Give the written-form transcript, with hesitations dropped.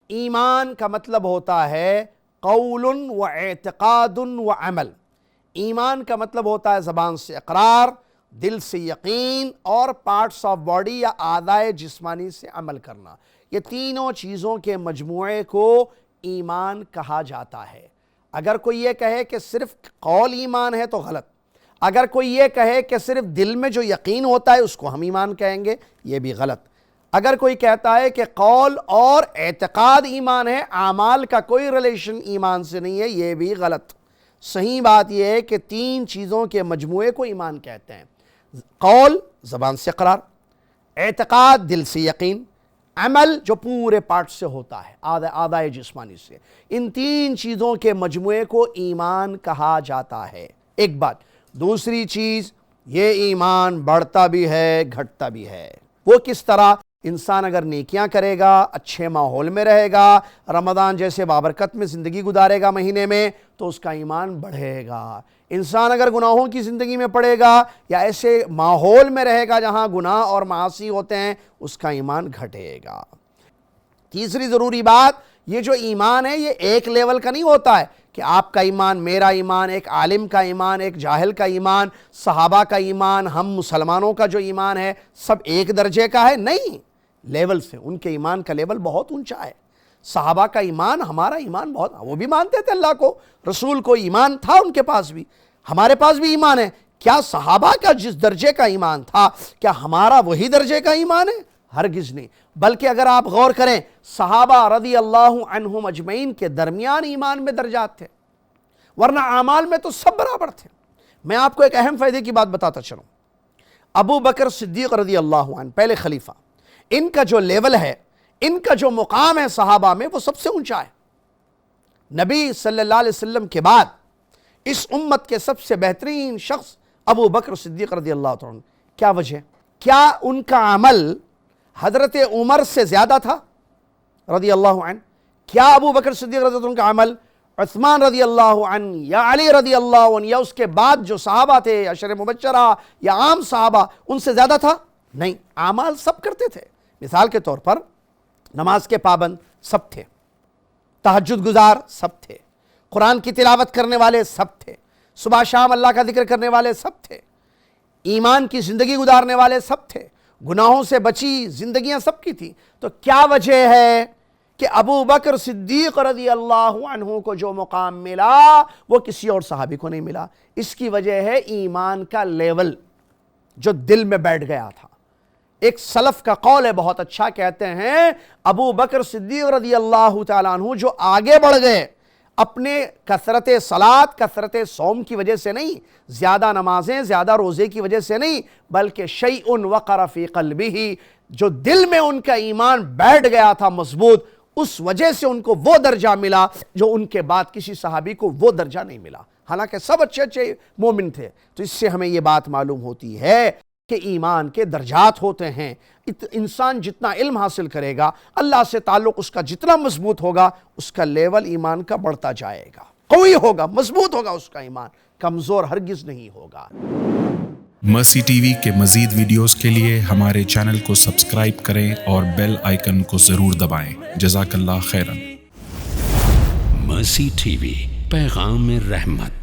ایمان کا مطلب ہوتا ہے قول و اعتقاد و عمل۔ ایمان کا مطلب ہوتا ہے زبان سے اقرار، دل سے یقین اور پارٹس آف باڈی یا اعضائے جسمانی سے عمل کرنا۔ یہ تینوں چیزوں کے مجموعے کو ایمان کہا جاتا ہے۔ اگر کوئی یہ کہے کہ صرف قول ایمان ہے تو غلط۔ اگر کوئی یہ کہے کہ صرف دل میں جو یقین ہوتا ہے اس کو ہم ایمان کہیں گے، یہ بھی غلط۔ اگر کوئی کہتا ہے کہ قول اور اعتقاد ایمان ہے، اعمال کا کوئی ریلیشن ایمان سے نہیں ہے، یہ بھی غلط۔ صحیح بات یہ ہے کہ تین چیزوں کے مجموعے کو ایمان کہتے ہیں۔ قول زبان سے اقرار، اعتقاد دل سے یقین، عمل جو پورے پارٹ سے ہوتا ہے اعضائے جسمانی سے۔ ان تین چیزوں کے مجموعے کو ایمان کہا جاتا ہے۔ ایک بات۔ دوسری چیز، یہ ایمان بڑھتا بھی ہے گھٹتا بھی ہے۔ وہ کس طرح؟ انسان اگر نیکیاں کرے گا، اچھے ماحول میں رہے گا، رمضان جیسے بابرکت میں زندگی گزارے گا مہینے میں، تو اس کا ایمان بڑھے گا۔ انسان اگر گناہوں کی زندگی میں پڑے گا یا ایسے ماحول میں رہے گا جہاں گناہ اور معاصی ہوتے ہیں، اس کا ایمان گھٹے گا۔ تیسری ضروری بات، یہ جو ایمان ہے یہ ایک لیول کا نہیں ہوتا ہے کہ آپ کا ایمان، میرا ایمان، ایک عالم کا ایمان، ایک جاہل کا ایمان، صحابہ کا ایمان، ہم مسلمانوں کا جو ایمان ہے سب ایک درجے کا ہے۔ نہیں، لیول سے ان کے ایمان کا لیول بہت اونچا ہے۔ صحابہ کا ایمان، ہمارا ایمان بہت، وہ بھی مانتے تھے اللہ کو، رسول کو، ایمان تھا ان کے پاس بھی، ہمارے پاس بھی ایمان ہے۔ کیا صحابہ کا جس درجے کا ایمان تھا کیا ہمارا وہی درجے کا ایمان ہے؟ ہرگز نہیں۔ بلکہ اگر آپ غور کریں، صحابہ رضی اللہ عنہم اجمعین کے درمیان ایمان میں درجات تھے، ورنہ اعمال میں تو سب برابر تھے۔ میں آپ کو ایک اہم فائدے کی بات بتاتا چلوں۔ ابو بکر صدیق رضی اللہ عنہ، پہلے خلیفہ، ان کا جو لیول ہے، ان کا جو مقام ہے صحابہ میں، وہ سب سے اونچا ہے۔ نبی صلی اللہ علیہ وسلم کے بعد اس امت کے سب سے بہترین شخص ابو بکر صدیق رضی اللہ عنہ۔ کیا وجہ؟ کیا ان کا عمل حضرت عمر سے زیادہ تھا رضی اللہ عنہ؟ کیا ابو بکر صدیق رضی اللہ عنہ کا عمل عثمان رضی اللہ عنہ یا علی رضی اللہ عنہ یا اس کے بعد جو صحابہ تھے، عشر مبشرہ یا عام صحابہ، ان سے زیادہ تھا؟ نہیں، اعمال سب کرتے تھے۔ مثال کے طور پر نماز کے پابند سب تھے، تہجد گزار سب تھے، قرآن کی تلاوت کرنے والے سب تھے، صبح شام اللہ کا ذکر کرنے والے سب تھے، ایمان کی زندگی گزارنے والے سب تھے، گناہوں سے بچی زندگیاں سب کی تھی۔ تو کیا وجہ ہے کہ ابو بکر صدیق رضی اللہ عنہ کو جو مقام ملا وہ کسی اور صحابی کو نہیں ملا؟ اس کی وجہ ہے ایمان کا لیول جو دل میں بیٹھ گیا تھا۔ ایک سلف کا قول ہے بہت اچھا، کہتے ہیں ابو بکر صدیق رضی اللہ تعالیٰ عنہ جو آگے بڑھ گئے اپنے کثرت صلات، کثرت صوم کی وجہ سے نہیں، زیادہ نمازیں، زیادہ روزے کی وجہ سے نہیں، بلکہ شیء وقر فی قلبہ، جو دل میں ان کا ایمان بیٹھ گیا تھا مضبوط، اس وجہ سے ان کو وہ درجہ ملا جو ان کے بعد کسی صحابی کو وہ درجہ نہیں ملا، حالانکہ سب اچھے اچھے مومن تھے۔ تو اس سے ہمیں یہ بات معلوم ہوتی ہے کہ ایمان کے درجات ہوتے ہیں۔ انسان جتنا علم حاصل کرے گا، اللہ سے تعلق اس کا جتنا مضبوط ہوگا، اس کا لیول ایمان کا بڑھتا جائے گا، قوی ہوگا، مضبوط ہوگا اس کا ایمان، کمزور ہرگز نہیں ہوگا۔ مرسی ٹی وی کے مزید ویڈیوز کے لیے ہمارے چینل کو سبسکرائب کریں اور بیل آئیکن کو ضرور دبائیں۔ جزاک اللہ خیرن۔ مرسی ٹی وی، پیغام رحمت۔